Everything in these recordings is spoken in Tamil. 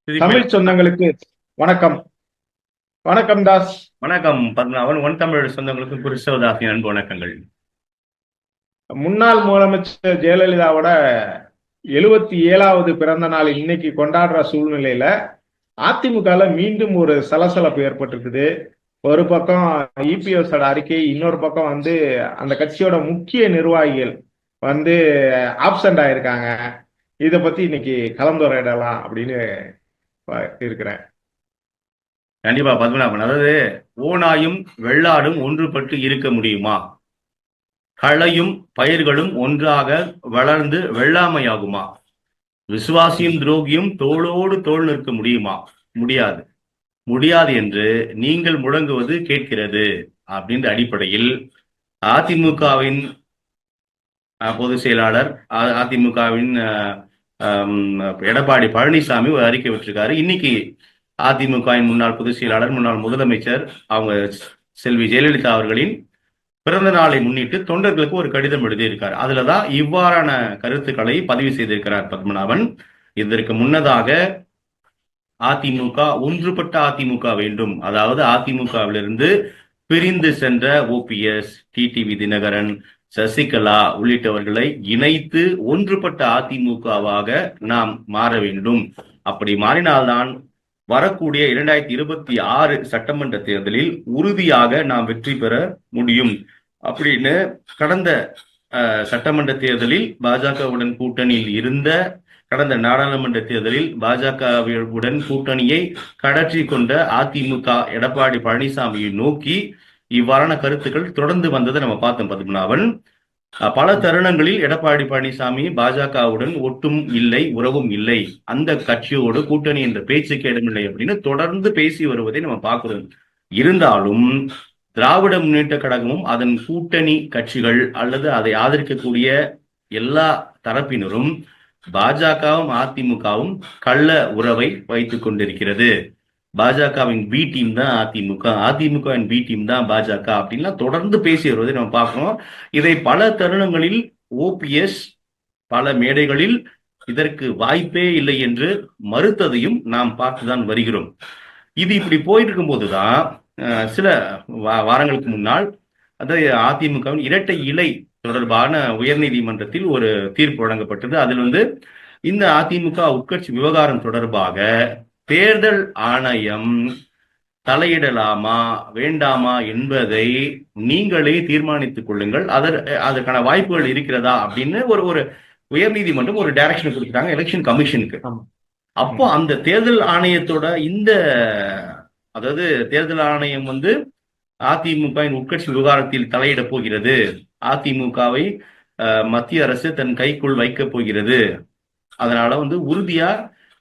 திருப்பி தமிழ் சொந்தங்களுக்கு வணக்கம். வணக்கம் தாஸ். வணக்கம் பத்மநாபன். ஒன் தமிழ் சொந்தங்களுக்கும் கிறிஸ்தவதாசின் அன்பு வணக்கங்கள். முன்னாள் முதலமைச்சர் ஜெயலலிதாவோட 77வது பிறந்த நாள் இன்னைக்கு கொண்டாடுற சூழ்நிலையில அதிமுகல மீண்டும் ஒரு சலசலப்பு ஏற்பட்டிருக்குது. ஒரு பக்கம் இபிஎஸ் அறிக்கை, இன்னொரு பக்கம் அந்த கட்சியோட முக்கிய நிர்வாகிகள் வந்து ஆப்சண்ட் ஆயிருக்காங்க. இத பத்தி இன்னைக்கு கலந்துரையாடலாம் அப்படின்னு இருக்கிறேன். கண்டிப்பா பத்மநாபன். அதாவது ஓநாயும் வெள்ளாடும் ஒன்றுபட்டு இருக்க முடியுமா? களையும் பயிர்களும் ஒன்றாக வளர்ந்து வெள்ளாமையாகுமா? விசுவாசியும் துரோகியும் தோளோடு தோள் நிற்க முடியுமா? முடியாது. முடியாது என்று நீங்கள் முழங்குவது கேட்கிறது அப்படின்ற அடிப்படையில் அதிமுகவின் பொதுச் செயலாளர், அதிமுகவின் எடப்பாடி பழனிசாமி ஒரு அறிக்கை விட்டிருக்காரு. இன்னைக்கு அதிமுகவின் முன்னாள் பொதுச் செயலாளர், முன்னாள் முதலமைச்சர் அவங்க செல்வி ஜெயலலிதா அவர்களின் பிறந்த நாளை முன்னிட்டு தொண்டர்களுக்கு ஒரு கடிதம் எழுதியிருக்கார். அதுலதான் இவ்வாறான கருத்துக்களை பதிவு செய்திருக்கிறார் பத்மநாபன். இதற்கு முன்னதாக அதிமுக ஒன்றுபட்ட அதிமுக வேண்டும், அதாவது அதிமுகவிலிருந்து பிரிந்து சென்ற ஓபிஎஸ், டிடிவி தினகரன், சசிகலா உள்ளிட்டவர்களை இணைத்து ஒன்றுபட்ட அதிமுகவாக நாம் மாற வேண்டும். அப்படி மாறினால்தான் வரக்கூடிய 2026 சட்டமன்ற தேர்தலில் உறுதியாக நாம் வெற்றி பெற முடியும் அப்படின்னு கடந்த சட்டமன்ற தேர்தலில் பாஜகவுடன் கூட்டணியில் இருந்த, கடந்த நாடாளுமன்ற தேர்தலில் பாஜகவுடன் கூட்டணியை கடற்றி கொண்ட அதிமுக எடப்பாடி பழனிசாமியை நோக்கி இவ்வாறான கருத்துக்கள் தொடர்ந்து வந்ததை நம்ம பார்த்தோம் பத்மநாபன். பல தருணங்களில் எடப்பாடி பழனிசாமி பாஜகவுடன் ஒட்டும் இல்லை, உறவும் இல்லை, அந்த கட்சியோடு கூட்டணி என்ற பேச்சுக்கு இடமில்லை அப்படின்னு தொடர்ந்து பேசி வருவதை நம்ம பார்க்கிறோம். இருந்தாலும் திராவிட முன்னேற்ற கழகமும் அதன் கூட்டணி கட்சிகள் அல்லது அதை ஆதரிக்கக்கூடிய எல்லா தரப்பினரும் பாஜகவும் அதிமுகவும் கள்ள உறவை வைத்துக் கொண்டிருக்கிறது. பாஜகவின் பி டீம் தான் அதிமுக, அதிமுகவின் பி டீம் தான் பாஜக அப்படின்லாம் தொடர்ந்து பேசி வருவதை நம்ம பார்க்கிறோம். இதை பல தருணங்களில் ஓபிஎஸ் பல மேடைகளில் இதற்கு வாய்ப்பே இல்லை என்று மறுத்ததையும் நாம் பார்த்துதான் வருகிறோம். இது இப்படி போயிட்டு இருக்கும் போதுதான் சில வாரங்களுக்கு முன்னால் அதாவது அதிமுகவின் இரட்டை இலை தொடர்பான உயர்நீதிமன்றத்தில் ஒரு தீர்ப்பு வழங்கப்பட்டது. அதில் இந்த அதிமுக உட்கட்சி விவகாரம் தொடர்பாக தேர்தல் ஆணையம் தலையிடலாமா வேண்டாமா என்பதை நீங்களே தீர்மானித்துக் கொள்ளுங்கள், அதற்கான வாய்ப்புகள் இருக்கிறதா அப்படின்னு ஒரு உயர்நீதிமன்றம் ஒரு டைரக்ஷன் கொடுத்துட்டாங்க எலெக்ஷன் கமிஷனுக்கு. அப்போ அந்த தேர்தல் ஆணையத்தோட அதாவது தேர்தல் ஆணையம் அதிமுகவின் உட்கட்சி விவகாரத்தில் தலையிட போகிறது, அதிமுகவை மத்திய அரசு தன் கைக்குள் வைக்க போகிறது, அதனால உறுதியா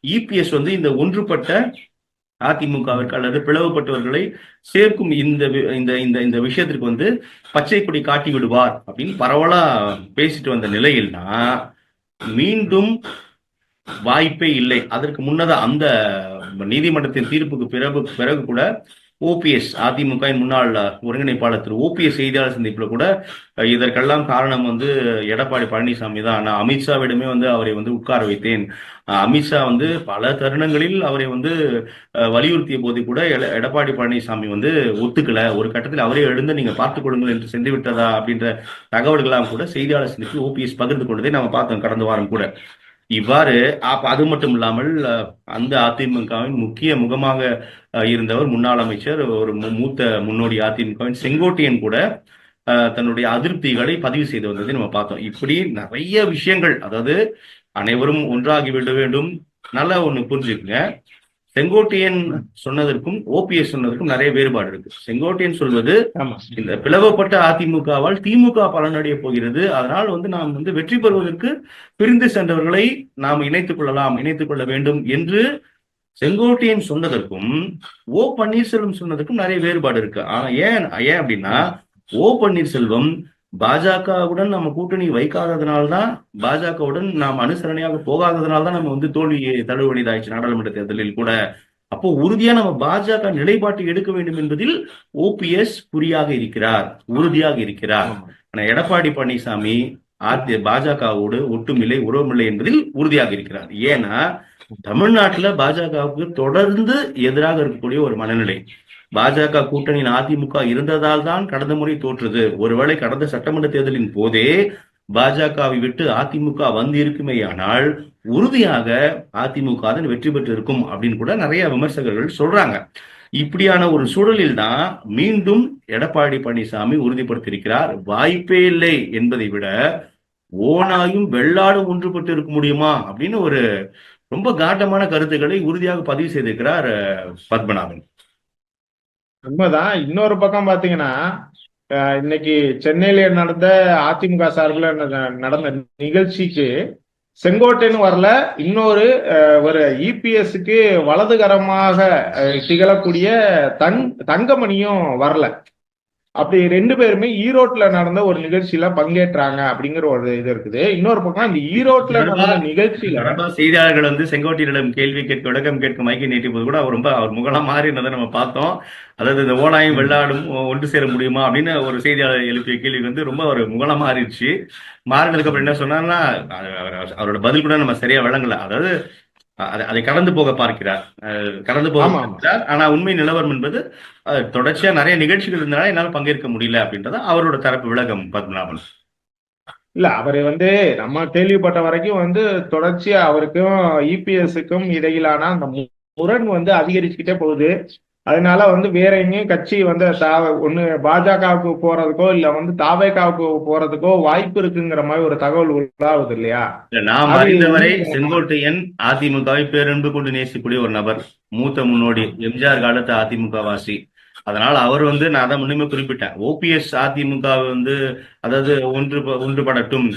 இபிஎஸ் இந்த ஒன்றுபட்ட அதிமுகவிற்கு அல்லது பிளவுபட்டவர்களை சேர்க்கும் இந்த விஷயத்திற்கு பச்சை கொடி காட்டி விடுவார் அப்படின்னு பரவலா பேசிட்டு வந்த நிலையில்னா மீண்டும் வாய்ப்பே இல்லை. அதற்கு முன்னதாக அந்த நீதிமன்றத்தின் தீர்ப்புக்கு பிறகு கூட ஓபிஎஸ், அதிமுக முன்னாள் ஒருங்கிணைப்பாளர் திரு ஓபிஎஸ் செய்தியாளர் சந்திப்புல கூட இதற்கெல்லாம் காரணம் எடப்பாடி பழனிசாமி தான், நான் அமித்ஷாவிடமே அவரை உட்கார வைத்தேன், அமித்ஷா பல தருணங்களில் அவரை வலியுறுத்திய போது கூட எடப்பாடி பழனிசாமி ஒத்துக்கல, ஒரு கட்டத்தில் அவரே எழுந்து நீங்க பார்த்துக் கொள்ளுங்கள் என்று சென்று விட்டதா அப்படின்ற தகவல்களாம் கூட செய்தியாளர் சந்திப்பில் ஓபிஎஸ் பகிர்ந்து கொண்டதை நம்ம பார்த்தோம் கடந்த வாரம் கூட. இவ்வாறு அது மட்டும் இல்லாமல் அந்த அதிமுகவின் முக்கிய முகமாக இருந்தவர் முன்னாள் அமைச்சர், ஒரு மூத்த முன்னோடி அதிமுகவின் செங்கோட்டையன் கூட தன்னுடைய அதிருப்திகளை பதிவு செய்து வந்ததை நம்ம பார்த்தோம். இப்படி நிறைய விஷயங்கள், அதாவது அனைவரும் ஒன்றாகி விட வேண்டும். நல்லா ஒண்ணு புரிஞ்சுக்குங்க, செங்கோட்டையன் சொன்னதற்கும் ஓபிஎஸ் சொன்னதற்கும் நிறைய வேறுபாடு இருக்கு. செங்கோட்டையன் சொல்வது இந்த பிளவுபட்ட அதிமுகவால் திமுக பலனடைய போகிறது, அதனால் நாம் வெற்றி பெறுவதற்கு பிரிந்து சென்றவர்களை நாம் இணைத்துக் கொள்ள வேண்டும் என்று செங்கோட்டையன் சொன்னதற்கும் ஓ பன்னீர்செல்வம் சொன்னதற்கும் நிறைய வேறுபாடு இருக்கு. ஆனா ஏன் அப்படின்னா, ஓ பன்னீர்செல்வம் பாஜகவுடன் நம்ம கூட்டணி வைக்காததுனால்தான், பாஜகவுடன் நாம் அனுசரணையாக போகாததுனால்தான் நம்ம தோல்வியை தழுவடிதாயிடுச்சு நாடாளுமன்ற தேர்தலில் கூட. அப்போ உறுதியா நம்ம பாஜக நிலைப்பாட்டை எடுக்க வேண்டும் என்பதில் ஓபிஎஸ் குறியாக இருக்கிறார், உறுதியாக இருக்கிறார். ஆனா எடப்பாடி பழனிசாமி பாஜகவோடு ஒட்டுமில்லை, உறவுமில்லை என்பதில் உறுதியாக இருக்கிறார். ஏன்னா தமிழ்நாட்டுல பாஜகவுக்கு தொடர்ந்து எதிராக இருக்கக்கூடிய ஒரு மனநிலை. பாஜக கூட்டணியில் அதிமுக இருந்ததால் தான் கடந்த முறை தோற்றது. ஒருவேளை கடந்த சட்டமன்ற தேர்தலின் போதே பாஜகவை விட்டு அதிமுக வந்து இருக்குமேயானால் உறுதியாக அதிமுக தான் வெற்றி பெற்று இருக்கும் அப்படின்னு கூட நிறைய விமர்சகர்கள் சொல்றாங்க. இப்படியான ஒரு சூழலில் தான் மீண்டும் எடப்பாடி பழனிசாமி உறுதிப்படுத்தியிருக்கிறார். வாய்ப்பே இல்லை என்பதை விட ஓனாயும் வெள்ளாடும் ஒன்றுபட்டு இருக்க முடியுமா அப்படின்னு ஒரு ரொம்ப காட்டமான கருத்துக்களை உறுதியாக பதிவு செய்திருக்கிறார் பத்மநாபன். உண்மைதான். இன்னொரு பக்கம் பாத்தீங்கன்னா, இன்னைக்கு சென்னையில நடந்த அதிமுக சார்பில் நடந்த நிகழ்ச்சிக்கு செங்கோட்டையன் வரல, இன்னொரு ஒரு இபிஎஸ்க்கு வலதுகரமாக திகழக்கூடிய தங்கமணியும் வரல. அப்படி ரெண்டு பேருமே ஈரோட்ல நடந்த ஒரு நிகழ்ச்சியில பங்கேற்றாங்க அப்படிங்கிற ஒரு இது இருக்குது. இன்னொரு பக்கம் இந்த ஈரோட்ல நடந்த நிகழ்ச்சியில செய்தியாளர்கள் வந்து செங்கோட்டையனிடம் கேள்வி கேட்க விளக்கம் கேட்க மைக்கை நீட்டி போது கூட அவர் முகலாம் மாறி இருந்ததை நம்ம பார்த்தோம். அதாவது இந்த ஓனாயும் வெள்ளாடும் ஒன்று சேர முடியுமா அப்படின்னு ஒரு செய்தியாளர் எழுப்பிய கேள்வி வந்து ரொம்ப ஒரு முகலாம் மாறிடுச்சு. மாறினதுக்கு அப்புறம் என்ன சொன்னார்னா, அவரோட பதில் கூட நம்ம சரியா விளங்கல. அதாவது அதை கடந்து போக பார்க்கிறார், கடந்து போக பார்க்கிறார். ஆனா உண்மை நிலவரம் என்பது தொடர்ச்சியா நிறைய நிகழ்ச்சிகள் இருந்தனால என்னால பங்கேற்க முடியல அப்படின்றத அவரோட தரப்பு விளக்கம் பத்மநாபன். இல்ல, அவரு வந்து நம்ம கேள்விப்பட்ட வரைக்கும் வந்து தொடர்ச்சியா அவருக்கும் இபிஎஸ்க்கும் இடையிலான அந்த முரண் வந்து அதிகரிச்சுக்கிட்டே போகுது. அதனால வந்து வேற எங்கேயும் கட்சி வந்து ஒண்ணு பாஜகவுக்கு போறதுக்கோ இல்ல வந்து தாவேகாவுக்கு போறதுக்கோ வாய்ப்பு இருக்குங்கிற மாதிரி ஒரு தகவல் உள்ளாகுது இல்லையா? நாம் அறிந்தவரை செங்கோட்டையன் அதிமுகவை பேரன்பு கொண்டு நேசிக்கூடிய ஒரு நபர், மூத்த முன்னோடி, எம்ஜிஆர் காலத்து அதிமுக வாசி. அதனால அவர் வந்து நான் அதை முன்னுமே குறிப்பிட்டேன். ஓபிஎஸ் அதிமுக வந்து அதாவது ஒன்றுபடட்டும்,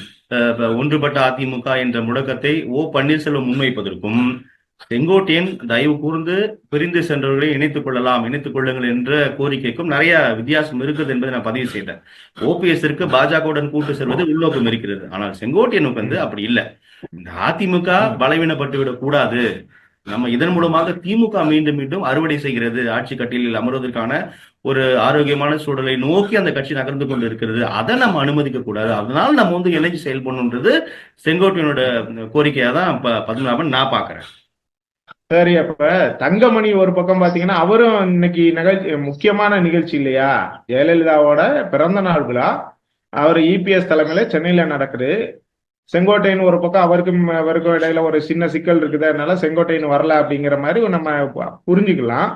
ஒன்றுபட்ட அதிமுக என்ற முழக்கத்தை பன்னீர்செல்வம் முன்வைப்பதற்கும் செங்கோட்டையன் தயவு கூர்ந்து பிரிந்து சென்றவர்களை இணைத்துக் கொள்ளுங்கள் என்ற கோரிக்கைக்கும் நிறைய வித்தியாசம் இருக்குது என்பதை நான் பதிவு செய்தேன். ஓபிஎஸ்ற்கு பாஜகவுடன் கூட்டு செல்வது உள்நோக்கம் இருக்கிறது. ஆனால் செங்கோட்டையனுக்கு வந்து அப்படி இல்லை. இந்த அதிமுக பலவீனப்பட்டு விடக் கூடாது, நம்ம இதன் மூலமாக திமுக மீண்டும் மீண்டும் அறுவடை செய்கிறது, ஆட்சி கட்டிலில் அமர்வதற்கான ஒரு ஆரோக்கியமான சூழலை நோக்கி அந்த கட்சி நகர்ந்து கொண்டு இருக்கிறது, அதை நம்ம அனுமதிக்க கூடாது, அதனால நம்ம வந்து இணைஞ்சு செயல்படணுன்றது செங்கோட்டையனோட கோரிக்கையா தான் பத்மநாபன் நான் பாக்குறேன். சரி, அப்ப தங்கமணி ஒரு பக்கம் பாத்தீங்கன்னா அவரும் இன்னைக்கு முக்கியமான நிகழ்ச்சி இல்லையா, ஜெயலலிதாவோட பிறந்த நாள் விழா, அவர் இபிஎஸ் தலைமையில சென்னையில நடக்குது. செங்கோட்டையன் ஒரு பக்கம் அவருக்கும் இடையில ஒரு சின்ன சிக்கல் இருக்குது, அதனால செங்கோட்டையன் வரல அப்படிங்கிற மாதிரி நம்ம புரிஞ்சுக்கலாம்.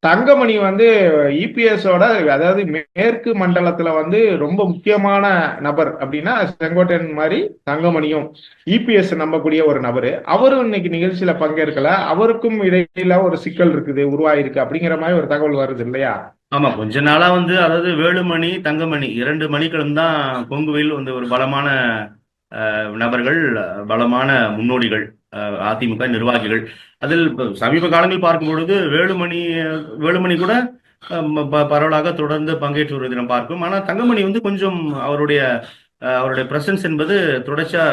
தங்கமணி வந்து இபிஎஸோட அதாவது மேற்கு மண்டலத்துல வந்து ரொம்ப முக்கியமான நபர் அப்படின்னா செங்கோட்டையன் மாதிரி தங்கமணியும் இபிஎஸ் நம்பக்கூடிய ஒரு நபரு. அவரும் இன்னைக்கு நிகழ்ச்சியில பங்கேற்கல, அவருக்கும் இடையில ஒரு சிக்கல் இருக்குது, உருவாயிருக்கு அப்படிங்கிற மாதிரி ஒரு தகவல் வருது இல்லையா? ஆமா, கொஞ்ச நாளா வந்து அதாவது வேலுமணி தங்கமணி 2 மணிக்களும் தான் கொங்குவில் வந்து ஒரு பலமான நபர்கள், பலமான முன்னோடிகள், அதிமுக நிர்வாகிகள். அதில் சமீப காலங்கள் பார்க்கும் பொழுது வேலுமணி கூட பரவலாக தொடர்ந்து பங்கேற்று வருவதை நாம் பார்க்கும். ஆனால் தங்கமணி வந்து கொஞ்சம் அவருடைய பிரசன்ஸ் என்பது தொடர்ச்சியா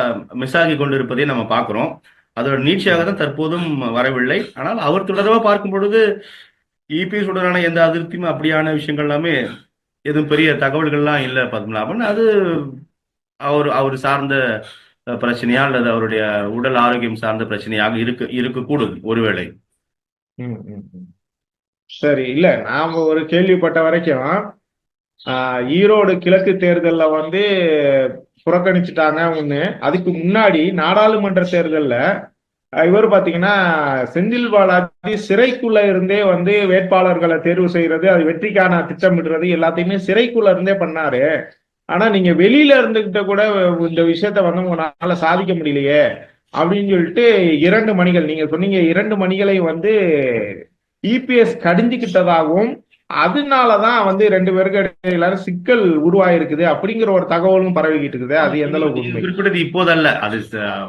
மிஸ் ஆகி கொண்டிருப்பதை நம்ம பார்க்கிறோம். அதோட நீட்சியாக தான் தற்போதும் வரவில்லை. ஆனால் அவர் தொடர்பாக பார்க்கும் பொழுது இபிஎஸ் உடனான எந்த அதிருப்தியும் அப்படியான விஷயங்கள் எல்லாமே எதுவும் பெரிய தகவல்கள்லாம் இல்லை பத்மநாபன். அது அவர் சார்ந்த பிரச்சனையா அல்லது அவருடைய உடல் ஆரோக்கியம் சார்ந்த பிரச்சனையாக இருக்கக்கூடும் ஒருவேளை. சரி, இல்ல நாம ஒரு கேள்விப்பட்ட வரைக்கும் ஈரோடு கிழக்கு தேர்தல்ல வந்து புறக்கணிச்சுட்டாங்க ஒண்ணு. அதுக்கு முன்னாடி நாடாளுமன்ற தேர்தல்ல இவர் பாத்தீங்கன்னா செந்தில் பாலாஜி சிறைக்குள்ள இருந்தே வந்து வேட்பாளர்களை தேர்வு செய்யறது, அது வெற்றிக்கான திட்டமிடுறது எல்லாத்தையுமே சிறைக்குள்ள இருந்தே பண்ணாரு. ஆனா நீங்க வெளியில இருந்துகிட்ட கூட இந்த விஷயத்த வந்து உங்களால சாதிக்க முடியலையே அப்படின்னு சொல்லிட்டு 2 மணிகள் நீங்க சொன்னீங்க, 2 மணிகளை வந்து இபிஎஸ் கடிஞ்சுக்கிட்டதாகவும் அதனாலதான் வந்து 2 பேருக்கு எல்லாரும் சிக்கல் உருவாயிருக்குது அப்படிங்கிற ஒரு தகவலும் பரவிக்கிட்டு இருக்குது. அது எந்த அளவுக்கு குறிப்பிட்டது இப்போதல்ல, அது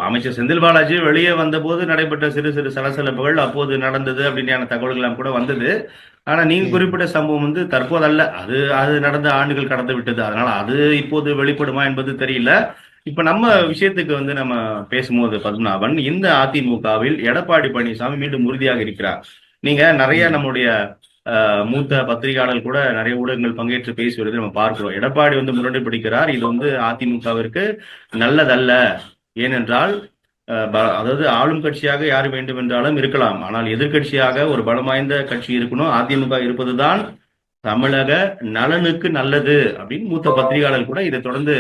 அமைச்சர் செந்தில் பாலாஜி வெளியே வந்த போது நடைபெற்ற சிறு சிறு சலசலப்புகள் அப்போது நடந்தது அப்படின்ற தகவல்கள் எல்லாம் கூட வந்தது. ஆனா நீங்க குறிப்பிட்ட சம்பவம் வந்து தற்போதல்ல, அது நடந்த ஆண்டுகள் கடந்து விட்டது. அதனால அது இப்போது வெளிப்படுமா என்பது தெரியல. இப்ப நம்ம விஷயத்துக்கு வந்து நம்ம பேசும்போது பத்மநாபன், இந்த அதிமுகவில் எடப்பாடி பழனிசாமி மீண்டும் உறுதியாக இருக்கிறார். நீங்க நிறைய நம்முடைய மூத்த பத்திரிகையாளர் கூட நிறைய ஊடகங்கள் பங்கேற்று பேசி வருது நம்ம பார்க்கிறோம். எடப்பாடி வந்து முரண்டு பிடிக்கிறார், இது வந்து அதிமுகவிற்கு நல்லதல்ல. ஏனென்றால் அதாவது ஆளும் கட்சியாக யார் வேண்டும் என்றாலும் இருக்கலாம். ஆனால் எதிர்க்கட்சியாக ஒரு பலம் வாய்ந்த கட்சி இருக்கணும். அதிமுக இருப்பதுதான் தமிழக நலனுக்கு நல்லது அப்படின்னு மூத்த பத்திரிகையாளர் கூட இதை தொடர்ந்து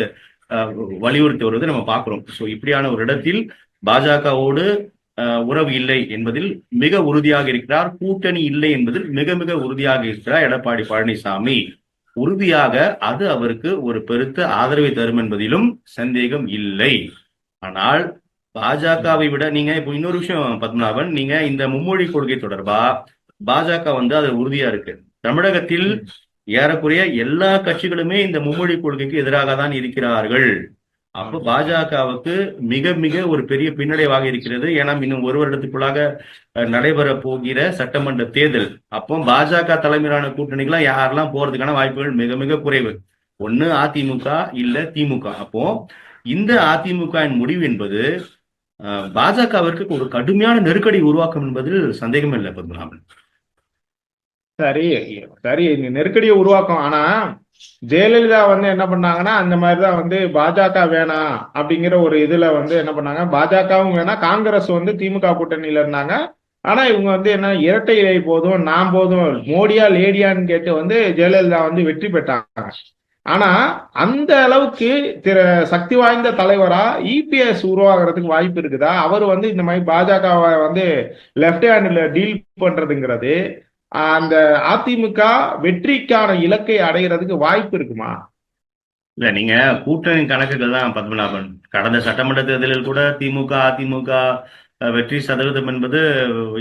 அஹ், வலியுறுத்தி வருவதை நம்ம பார்க்கிறோம். ஸோ இப்படியான ஒரு இடத்தில் பாஜகவோடு உறவு இல்லை என்பதில் மிக உறுதியாக இருக்கிறார். கூட்டணி இல்லை என்பதில் மிக மிக உறுதியாக இருக்கிறார் எடப்பாடி பழனிசாமி. உறுதியாக அது அவருக்கு ஒரு பெருத்த ஆதரவை தரும் என்பதிலும் சந்தேகம் இல்லை. ஆனால் பாஜகவை விட நீங்க இப்போ இன்னொரு விஷயம் பத்மநாபன், நீங்க இந்த மும்மொழி கொள்கை தொடர்பா பாஜக வந்து அது உறுதியா இருக்கு. தமிழகத்தில் ஏறக்குறைய எல்லா கட்சிகளுமே இந்த மும்மொழி கொள்கைக்கு எதிராக தான் இருக்கிறார்கள். அப்போ பாஜகவுக்கு மிக மிக ஒரு பெரிய பின்னடைவாக இருக்கிறது. ஏன்னா இன்னும் ஒரு வருடத்துக்குள்ளாக நடைபெற போகிற சட்டமன்ற தேர்தல். அப்போ பாஜக தலைமையிலான கூட்டணிகளாம் யாரெல்லாம் போறதுக்கான வாய்ப்புகள் மிக மிக குறைவு. ஒண்ணு அதிமுக இல்ல திமுக. அப்போ இந்த அதிமுக முடிவு என்பது பாஜகவிற்கு ஒரு கடுமையான நெருக்கடி உருவாக்கும் என்பதில் சந்தேகம் இல்லை பத்மநாபன். சரி சரி, நெருக்கடியை உருவாக்கும். ஆனா ஜெயலலிதா வந்து என்ன பண்ணாங்கன்னா அந்த மாதிரிதான் வந்து பாஜக வேணாம் அப்படிங்கிற ஒரு இதுல வந்து என்ன பண்ணாங்க, பாஜகவும் வேணாம், காங்கிரஸ் வந்து திமுக கூட்டணியில இருந்தாங்க. ஆனா இவங்க வந்து என்ன, இரட்டை இலை போதும் நான் போதும் மோடியா லேடியான்னு கேட்டு வந்து ஜெயலலிதா வந்து வெற்றி பெற்றாங்க. ஆனா அந்த அளவுக்கு சக்தி வாய்ந்த தலைவரா இபிஎஸ் உருவாகிறதுக்கு வாய்ப்பு இருக்குதா? அவர் வந்து இந்த மாதிரி பாஜகவை வந்து லெப்ட் ஹேண்ட்ல டீல் பண்றதுங்கிறது அந்த அதிமுக வெற்றிக்கான இலக்கை அடைகிறதுக்கு வாய்ப்பு இருக்குமா? இல்ல, நீங்க கூட்டணி கணக்குகள் தான் பத்மநாபன். கடந்த சட்டமன்ற தேர்தலில் கூட திமுக அதிமுக வெற்றி சதவீதம் என்பது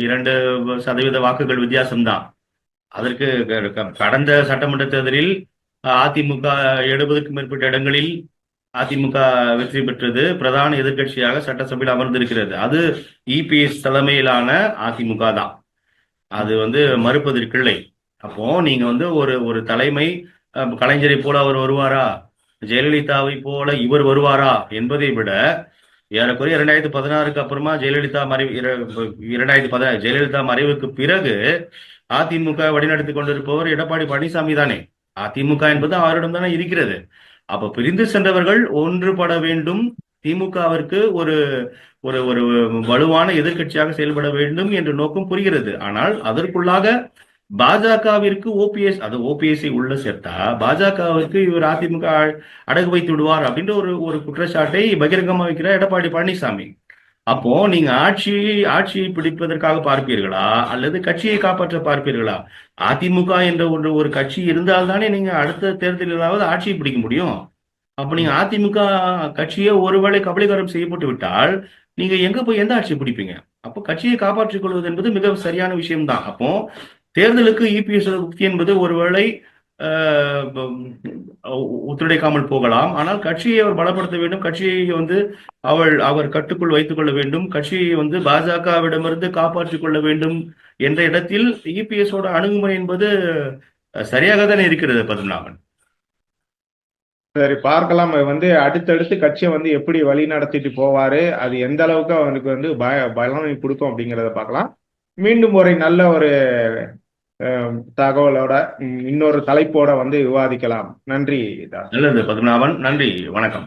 2% வாக்குகள் வித்தியாசம்தான். அதற்கு கடந்த சட்டமன்ற தேர்தலில் அதிமுக 70க்கும் மேற்பட்ட இடங்களில் அதிமுக வெற்றி பெற்றது. பிரதான எதிர்க்கட்சியாக சட்டசபையில் அமர்ந்திருக்கிறது. அது இபிஎஸ் தலைமையிலான அதிமுக தான். அது வந்து மறுப்பதற்கில்லை. அப்போ நீங்க வந்து ஒரு ஒரு தலைமை, கலைஞரை போல அவர் வருவாரா, ஜெயலலிதாவை போல இவர் வருவாரா என்பதை விட ஏறக்குறைய 2016க்கு அப்புறமா ஜெயலலிதா மறைவு 2016 ஜெயலலிதா மறைவுக்கு பிறகு அதிமுக வழிநடத்தி கொண்டிருப்பவர் எடப்பாடி பழனிசாமி தானே. அதிமுக என்பது அவரிடம் தானே இருக்கிறது. அப்ப பிரிந்து சென்றவர்கள் ஒன்றுபட வேண்டும். திமுகவிற்கு ஒரு ஒரு ஒரு வலுவான எதிர்க்கட்சியாக செயல்பட வேண்டும் என்ற நோக்கம் புரிகிறது. ஆனால் அதற்குள்ளாக பாஜகவிற்கு ஓபிஎஸ், அது ஓபிஎஸ்ஐ உள்ள சேர்த்தா பாஜகவிற்கு இவர் அதிமுக அடகு வைத்து விடுவார் அப்படின்ற ஒரு ஒரு குற்றச்சாட்டை பகிரங்கமா வைக்கிறார் எடப்பாடி பழனிசாமி. அப்போ நீங்க ஆட்சியை பிடிப்பதற்காக பார்ப்பீர்களா அல்லது கட்சியை காப்பாற்ற பார்ப்பீர்களா? அதிமுக என்ற ஒரு கட்சி இருந்தால்தானே நீங்க அடுத்த தேர்தலிலாவது ஆட்சியை பிடிக்க முடியும். அப்ப நீங்க அதிமுக கட்சியை ஒருவேளை கபலீகரம் செய்யப்பட்டு விட்டால் நீங்க எங்க போய் எந்த ஆட்சியை பிடிப்பீங்க? அப்போ கட்சியை காப்பாற்றிக் கொள்வது என்பது மிக சரியான விஷயம்தான். அப்போ தேர்தலுக்கு இபிஎஸ் உக்தி என்பது ஒருவேளை ஒத்துழைக்காமல் போகலாம். ஆனால் கட்சியை அவர் பலப்படுத்த வேண்டும். கட்சியை வந்து அவர் கட்டுக்குள் வைத்துக் கொள்ள வேண்டும். கட்சியை வந்து பாஜகவிடமிருந்து காப்பாற்றிக் கொள்ள வேண்டும் என்ற இடத்தில் இபிஎஸ் ஓட அணுகுமுறை என்பது சரியாக தானே இருக்கிறது பத்மநாபன். சரி, பார்க்கலாம். வந்து அடுத்தடுத்து கட்சியை வந்து எப்படி வழி நடத்திட்டு போவாரு, அது எந்த அளவுக்கு அவனுக்கு வந்து பலனை கொடுக்கும் அப்படிங்கிறத பார்க்கலாம். மீண்டும் ஒரு நல்ல ஒரு தகவலோட இன்னொரு தலைப்போட வந்து விவாதிக்கலாம். நன்றி. நல்லது பத்மநாபன், நன்றி, வணக்கம்.